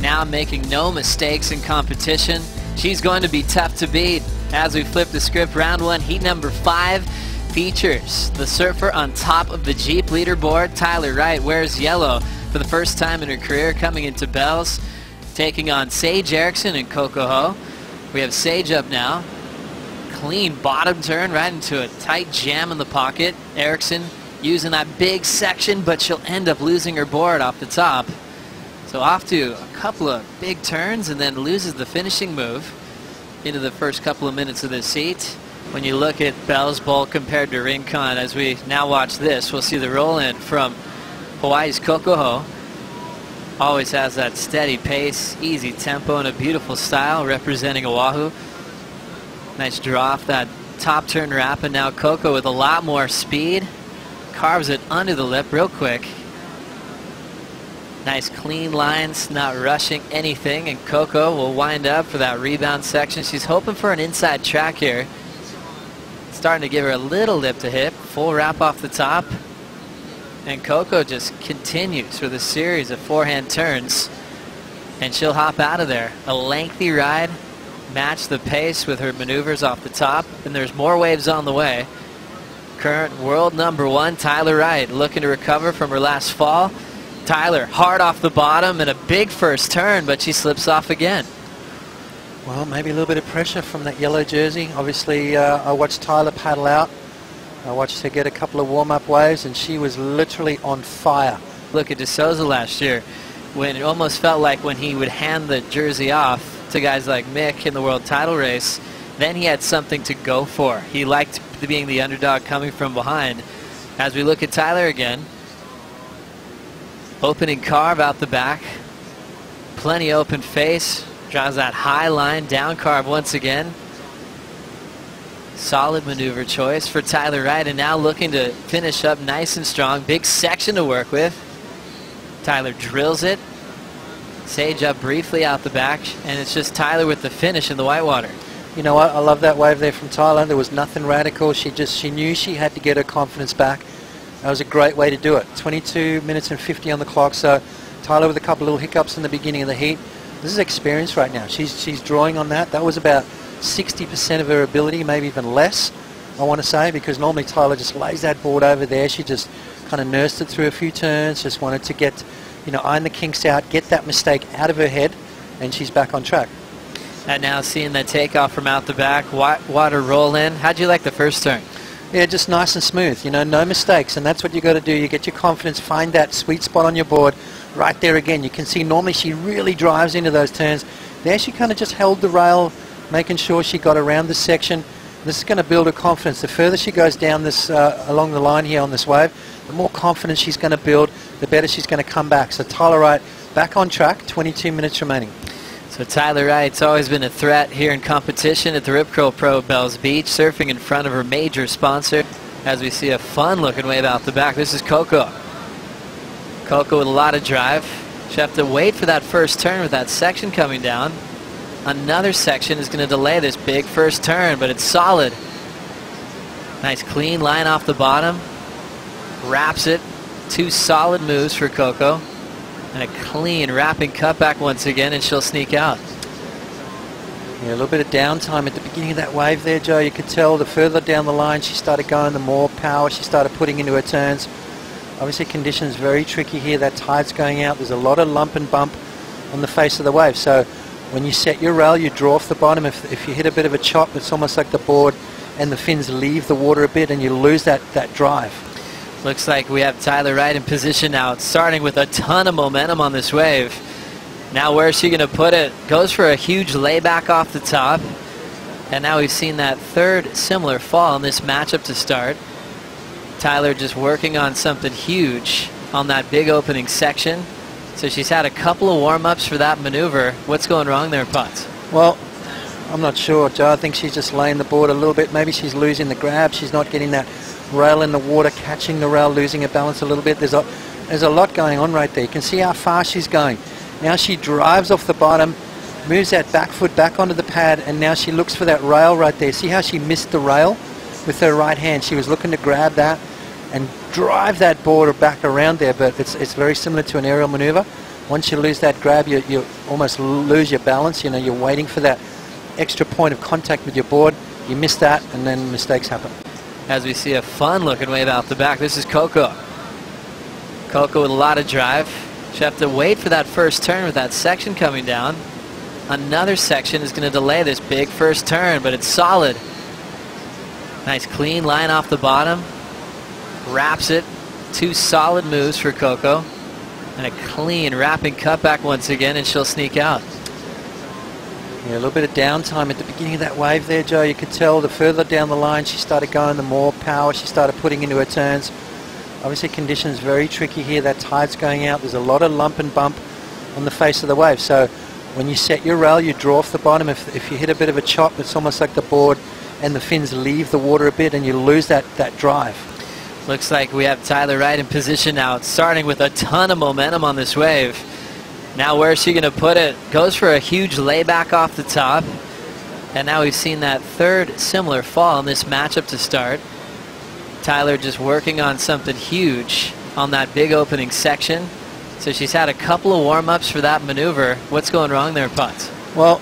now making no mistakes in competition. She's going to be tough to beat. As we flip the script, round 1, heat number 5 features the surfer on top of the Jeep leaderboard. Tyler Wright wears yellow for the first time in her career, coming into bells, taking on Sage Erickson and Coco. We have Sage up now. Clean bottom turn right into a tight jam in the pocket. Erickson using that big section, but she'll end up losing her board off the top. So off to a couple of big turns and then loses the finishing move into the first couple of minutes of this heat. When you look at Bell's Bowl compared to Rincon, as we now watch this, we'll see the roll-in from Hawaii's Coco. Always has that steady pace, easy tempo, and a beautiful style representing Oahu. Nice draw off that top turn wrap, and now Coco with a lot more speed. Carves it under the lip real quick. Nice clean lines, not rushing anything, and Coco will wind up for that rebound section. She's hoping for an inside track here. Starting to give her a little lip to hip. Full wrap off the top. And Coco just continues with a series of forehand turns. And she'll hop out of there. A lengthy ride. Match the pace with her maneuvers off the top. And there's more waves on the way. Current world number 1, Tyler Wright, looking to recover from her last fall. Tyler hard off the bottom and a big first turn, but she slips off again. Well, maybe a little bit of pressure from that yellow jersey. Obviously, I watched Tyler paddle out. I watched her get a couple of warm-up waves, and she was literally on fire. Look at DeSouza last year, when it almost felt like when he would hand the jersey off to guys like Mick in the world title race, then he had something to go for. He liked being the underdog coming from behind. As we look at Tyler again, opening carve out the back, plenty open face, draws that high line, down carve once again. Solid maneuver choice for Tyler Wright, and now looking to finish up nice and strong. Big section to work with. Tyler drills it. Sage up briefly out the back, and it's just Tyler with the finish in the whitewater. You know what? I love that wave there from Tyler. There was nothing radical. She knew she had to get her confidence back. That was a great way to do it. 22 minutes and 50 on the clock. So Tyler with a couple little hiccups in the beginning of the heat. This is experience right now. She's drawing on that. That was about 60% of her ability, maybe even less, I want to say, because normally Tyler just lays that board over there. She just kind of nursed it through a few turns, just wanted to get, iron the kinks out, get that mistake out of her head, and she's back on track. And now seeing that takeoff from out the back, water roll in. How'd you like the first turn? Yeah, just nice and smooth, no mistakes, and that's what you got to do. You get your confidence, find that sweet spot on your board. Right there again, you can see normally she really drives into those turns. There she kind of just held the rail, making sure she got around this section. This is going to build her confidence. The further she goes down this along the line here on this wave, the more confidence she's going to build, the better she's going to come back. So Tyler Wright back on track, 22 minutes remaining. So Tyler Wright's always been a threat here in competition at the Rip Curl Pro Bells Beach, surfing in front of her major sponsor. As we see a fun-looking wave out the back, this is Coco. Coco with a lot of drive. She'll have to wait for that first turn with that section coming down. Another section is going to delay this big first turn, but it's solid. Nice clean line off the bottom. Wraps it. 2 solid moves for Coco. And a clean wrapping cutback once again, and she'll sneak out. Yeah, a little bit of downtime at the beginning of that wave there, Joe. You could tell the further down the line she started going, the more power she started putting into her turns. Obviously conditions very tricky here. That tide's going out. There's a lot of lump and bump on the face of the wave. So when you set your rail, you draw off the bottom. If you hit a bit of a chop, it's almost like the board and the fins leave the water a bit and you lose that drive. Looks like we have Tyler Wright in position now, starting with a ton of momentum on this wave. Now where's she going to put it? Goes for a huge layback off the top. And now we've seen that third similar fall in this matchup to start. Tyler just working on something huge on that big opening section. So she's had a couple of warm-ups for that maneuver. What's going wrong there, Potts? Well, I'm not sure, Joe. I think she's just laying the board a little bit. Maybe she's losing the grab. She's not getting that rail in the water, catching the rail, losing her balance a little bit. There's a lot going on right there. You can see how fast she's going. Now she drives off the bottom, moves that back foot back onto the pad, and now she looks for that rail right there. See how she missed the rail with her right hand? She was looking to grab that and drive that board back around there, but it's very similar to an aerial maneuver. Once you lose that grab, you're almost lose your balance. You know, you're waiting for that extra point of contact with your board. You miss that, and then mistakes happen. As we see a fun-looking wave out the back, this is Coco. Coco with a lot of drive. She'll have to wait for that first turn with that section coming down. Another section is going to delay this big first turn, but it's solid. Nice clean line off the bottom. Wraps it. 2 solid moves for Coco. And a clean wrapping cutback once again, and she'll sneak out. Yeah, a little bit of downtime at the beginning of that wave there, Joe. You could tell the further down the line she started going, the more power she started putting into her turns. Obviously conditions very tricky here. That tide's going out. There's a lot of lump and bump on the face of the wave. So when you set your rail, you draw off the bottom. If you hit a bit of a chop, it's almost like the board and the fins leave the water a bit and you lose that drive. Looks like we have Tyler Wright in position now, starting with a ton of momentum on this wave. Now where's she going to put it? Goes for a huge layback off the top. And now we've seen that third similar fall in this matchup to start. Tyler just working on something huge on that big opening section. So she's had a couple of warm-ups for that maneuver. What's going wrong there, Potts? Well,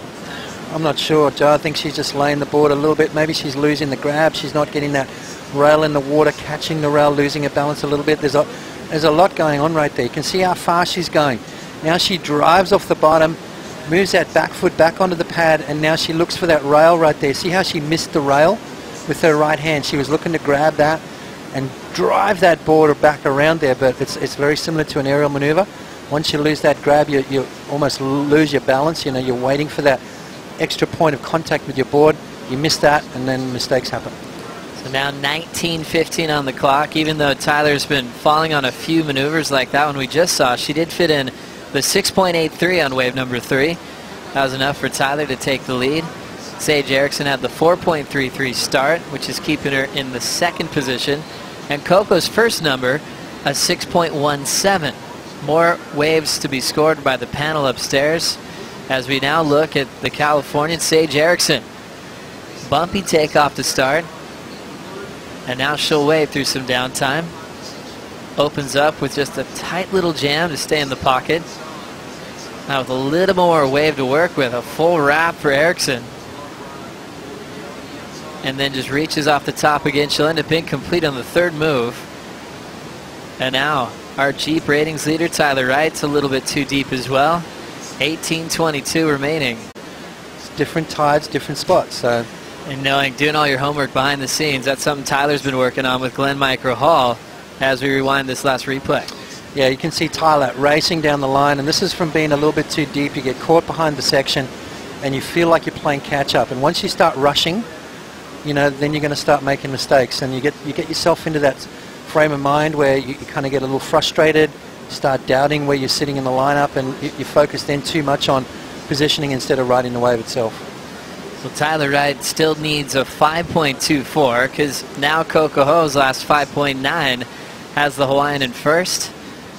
I'm not sure, Joe. I think she's just laying the board a little bit. Maybe she's losing the grab. She's not getting that rail in the water, catching the rail, losing her balance a little bit. There's a lot going on right there. You can see how fast she's going. Now she drives off the bottom, moves that back foot back onto the pad, and now she looks for that rail right there. See how she missed the rail with her right hand? She was looking to grab that and drive that board back around there, but it's very similar to an aerial maneuver. Once you lose that grab, you almost lose your balance. You know, you're waiting for that extra point of contact with your board. You miss that, and then mistakes happen. So now 19:15 on the clock. Even though Tyler's been falling on a few maneuvers like that one we just saw, she did fit in the 6.83 on wave number 3. That was enough for Tyler to take the lead. Sage Erickson had the 4.33 start, which is keeping her in the second position. And Coco's first number, a 6.17. More waves to be scored by the panel upstairs as we now look at the Californian Sage Erickson. Bumpy takeoff to start. And now she'll wave through some downtime. Opens up with just a tight little jam to stay in the pocket. Now with a little more wave to work with, a full wrap for Erickson. And then just reaches off the top again. She'll end up being complete on the third move. And now our Jeep ratings leader, Tyler Wright's a little bit too deep as well. 18:22 remaining. It's different tides, different spots. So. And doing all your homework behind the scenes, that's something Tyler's been working on with Glenn Micro Hall as we rewind this last replay. Yeah, you can see Tyler racing down the line, and this is from being a little bit too deep. You get caught behind the section, and you feel like you're playing catch-up. And once you start rushing, you know, then you're going to start making mistakes, and you get yourself into that frame of mind where you kind of get a little frustrated, start doubting where you're sitting in the lineup, and you focus then too much on positioning instead of riding the wave itself. So Tyler Wright still needs a 5.24 because now Coco Ho's last 5.9 has the Hawaiian in first.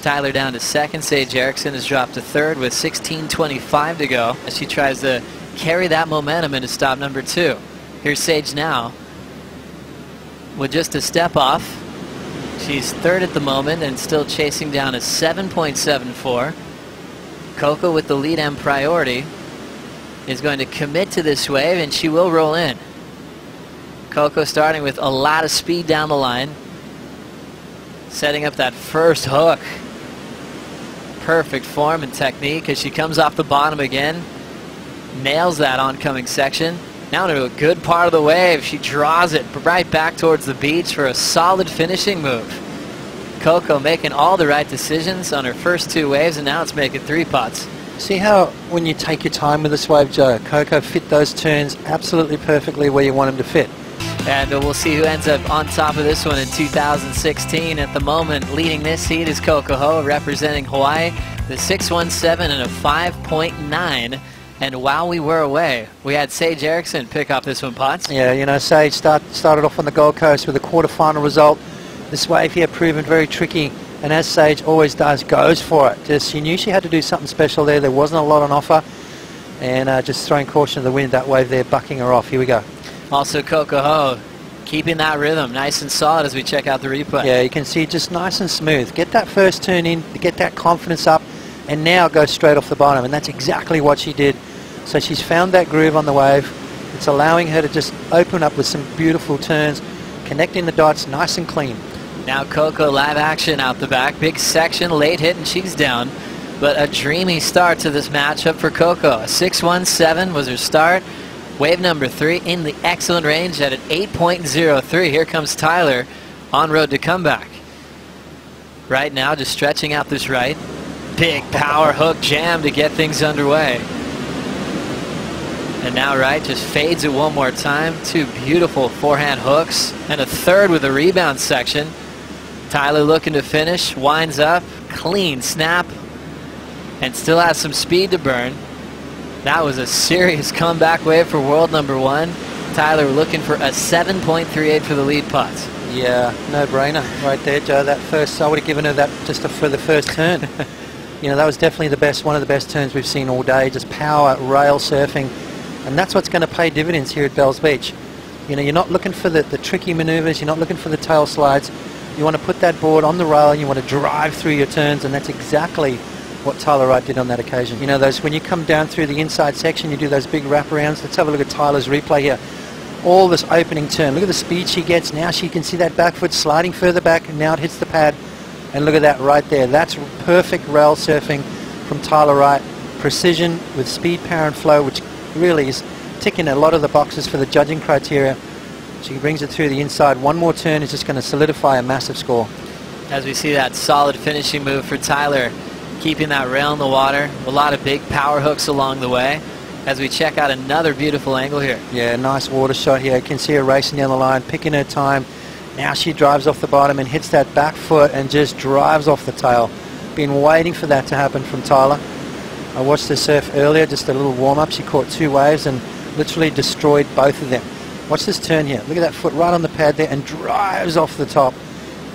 Tyler down to second. Sage Erickson has dropped to third with 16:25 to go as she tries to carry that momentum into stop number 2. Here's Sage now with just a step off. She's third at the moment and still chasing down a 7.74. Coco with the lead and priority is going to commit to this wave, and she will roll in. Coco starting with a lot of speed down the line, setting up that first hook. Perfect form and technique as she comes off the bottom again, nails that oncoming section. Now into a good part of the wave, she draws it right back towards the beach for a solid finishing move. Coco making all the right decisions on her first 2 waves, and now it's making 3 putts. See how when you take your time with this wave, Joe, Coco fit those turns absolutely perfectly where you want them to fit. And we'll see who ends up on top of this one in 2016. At the moment, leading this heat is Coco Ho, representing Hawaii, the 6.17 and a 5.9. And while we were away, we had Sage Erickson pick up this one, Potts. Yeah, you know, Sage started off on the Gold Coast with a quarterfinal result. This wave here proven very tricky. And as Sage always does, goes for it. She knew she had to do something special there. There wasn't a lot on offer. And just throwing caution to the wind, that wave there bucking her off. Here we go. Also Coco Ho keeping that rhythm nice and solid as we check out the replay. Yeah, you can see just nice and smooth. Get that first turn in, get that confidence up, and now it goes straight off the bottom, and that's exactly what she did. So she's found that groove on the wave. It's allowing her to just open up with some beautiful turns, connecting the dots nice and clean. Now Coco live action out the back. Big section, late hit, and she's down. But a dreamy start to this matchup for Coco. A 6.17 was her start. Wave number 3 in the excellent range at an 8.03. Here comes Tyler on road to comeback. Right now just stretching out this right. Big power hook jam to get things underway. And now Wright just fades it one more time. 2 beautiful forehand hooks and a third with a rebound section. Tyler looking to finish, winds up, clean snap, and still has some speed to burn. That was a serious comeback wave for world number 1. Tyler looking for a 7.38 for the lead putt. Yeah, no brainer right there, Joe. That first, I would have given her that just for the first turn. You know, that was definitely the best, one of the best turns we've seen all day. Just power, rail surfing. And that's what's going to pay dividends here at Bells Beach. You know, you're not looking for the tricky maneuvers, you're not looking for the tail slides. You want to put that board on the rail and you want to drive through your turns, and that's exactly what Tyler Wright did on that occasion. You know, those when you come down through the inside section, you do those big wraparounds. Let's have a look at Tyler's replay here. All this opening turn. Look at the speed she gets. Now she can see that back foot sliding further back, and now it hits the pad. And look at that right there. That's perfect rail surfing from Tyler Wright. Precision with speed, power and flow, which really is ticking a lot of the boxes for the judging criteria. She brings it through the inside. One more turn is just going to solidify a massive score. As we see that solid finishing move for Tyler, keeping that rail in the water. A lot of big power hooks along the way. As we check out another beautiful angle here. Yeah, nice water shot here. You can see her racing down the line, picking her time. Now she drives off the bottom and hits that back foot and just drives off the tail. Been waiting for that to happen from Tyler. I watched her surf earlier, just a little warm-up. She caught 2 waves and literally destroyed both of them. Watch this turn here. Look at that foot right on the pad there and drives off the top.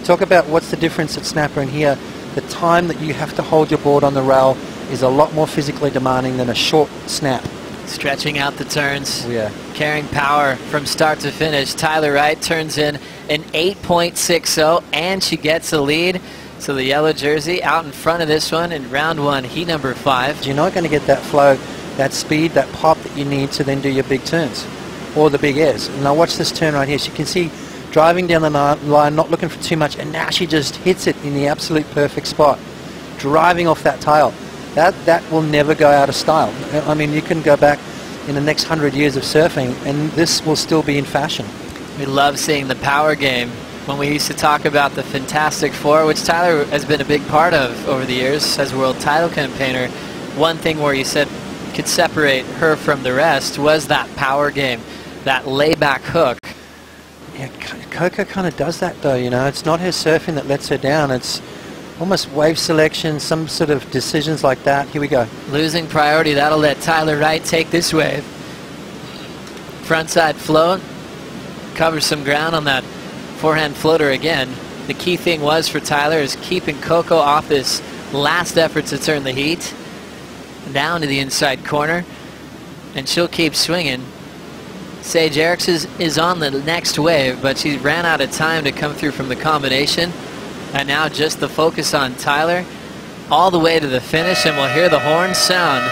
Talk about what's the difference at snapper and here. The time that you have to hold your board on the rail is a lot more physically demanding than a short snap. Stretching out the turns, yeah. Carrying power from start to finish. Tyler Wright turns in an 8.60 and she gets a lead. So the yellow jersey out in front of this one in round 1, heat number 5. You're not going to get that flow, that speed, that pop that you need to then do your big turns or the big airs. Now watch this turn right here. So you can see driving down the line, not looking for too much, and now she just hits it in the absolute perfect spot, driving off that tail. That will never go out of style. I mean, you can go back in the next 100 years of surfing and this will still be in fashion. We love seeing the power game. When we used to talk about the Fantastic Four, which Tyler has been a big part of over the years as world title campaigner, one thing where you said could separate her from the rest was that power game, that layback hook. Yeah, Coco kind of does that though, you know. It's not her surfing that lets her down. It's almost wave selection, some sort of decisions like that. Here we go. Losing priority, that'll let Tyler Wright take this wave. Frontside float, covers some ground on that forehand floater again. The key thing was for Tyler is keeping Coco off this last effort to turn the heat. Down to the inside corner, and she'll keep swinging. Sage Erickson is on the next wave, but she ran out of time to come through from the combination. And now just the focus on Tyler all the way to the finish, and we'll hear the horn sound.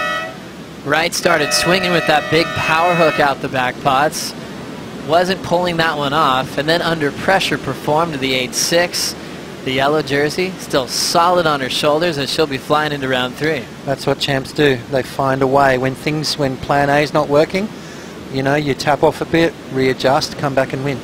Wright started swinging with that big power hook out the back pots. Wasn't pulling that one off, and then under pressure performed the 8.6. The yellow jersey still solid on her shoulders, and she'll be flying into round 3. That's what champs do. They find a way. When plan A is not working, you know, you tap off a bit, readjust, come back and win.